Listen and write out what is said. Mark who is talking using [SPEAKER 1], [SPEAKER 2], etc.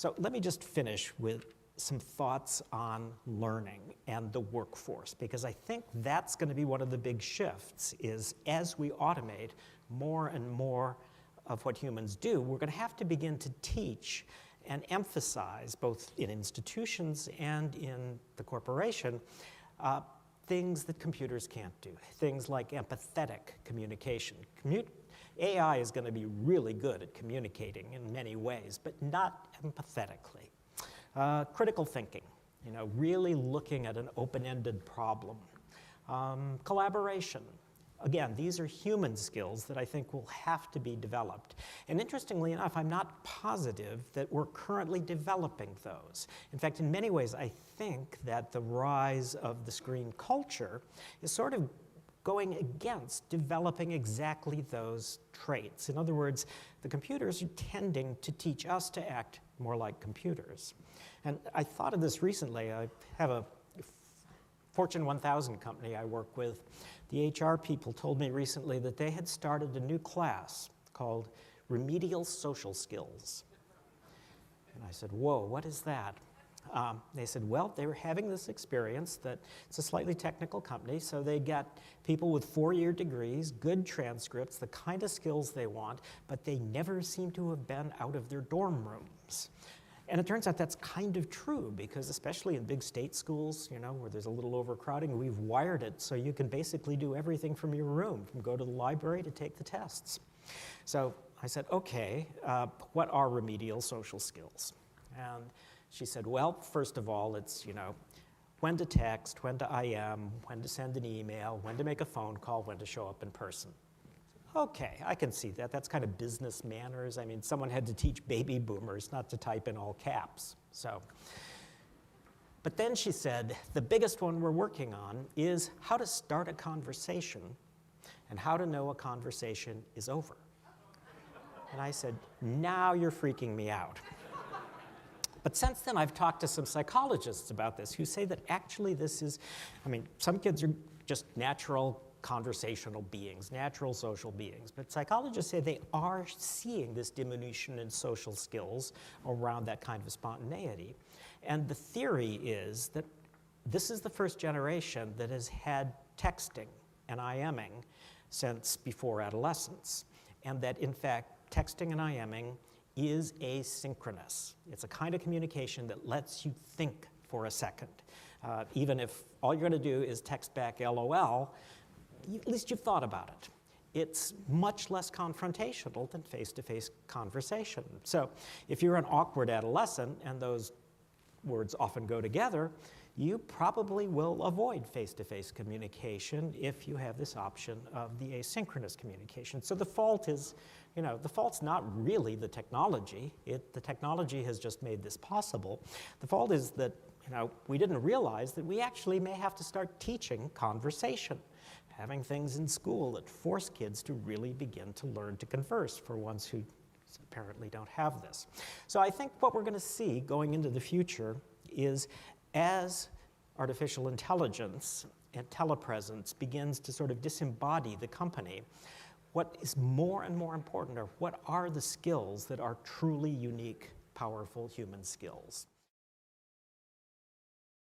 [SPEAKER 1] So let me just finish with some thoughts on learning and the workforce, because I think that's going to be one of the big shifts, is as we automate more and more of what humans do, we're going to have to begin to teach and emphasize, both in institutions and in the corporation, things that computers can't do, things like empathetic communication. AI is going to be really good at communicating in many ways, but not empathetically. Critical thinking, really looking at an open-ended problem. Collaboration. Again, these are human skills that I think will have to be developed. And interestingly enough, I'm not positive that we're currently developing those. In fact, in many ways, I think that the rise of the screen culture is sort of going against developing exactly those traits. In other words, the computers are tending to teach us to act more like computers. And I thought of this recently. I have a Fortune 1000 company I work with. The HR people told me recently that they had started a new class called Remedial Social Skills. And I said, whoa, what is that? They said, well, they were having this experience that it's a slightly technical company, so they got people with 4-year degrees, good transcripts, the kind of skills they want, but they never seem to have been out of their dorm rooms. And it turns out that's kind of true, because especially in big state schools, where there's a little overcrowding, we've wired it so you can basically do everything from your room, from go to the library to take the tests. So I said, okay, what are remedial social skills? And she said, well, first of all, it's, when to text, when to IM, when to send an email, when to make a phone call, when to show up in person. Okay, I can see that. That's kind of business manners. I mean, someone had to teach baby boomers not to type in all caps. But then she said, the biggest one we're working on is how to start a conversation and how to know a conversation is over. And I said, now you're freaking me out. But since then, I've talked to some psychologists about this who say that actually this is, some kids are just natural conversational beings, natural social beings. But psychologists say they are seeing this diminution in social skills around that kind of spontaneity. And the theory is that this is the first generation that has had texting and IMing since before adolescence. And that, in fact, texting and IMing is asynchronous. It's a kind of communication that lets you think for a second. Even if all you're going to do is text back LOL, at least you've thought about it. It's much less confrontational than face-to-face conversation. So if you're an awkward adolescent, and those words often go together, you probably will avoid face-to-face communication if you have this option of the asynchronous communication. So the fault is, the fault's not really the technology. The technology has just made this possible. The fault is that, we didn't realize that we actually may have to start teaching conversation, having things in school that force kids to really begin to learn to converse for ones who apparently don't have this. So I think what we're going to see going into the future is, as artificial intelligence and telepresence begins to sort of disembody the company, what is more and more important are what are the skills that are truly unique, powerful human skills.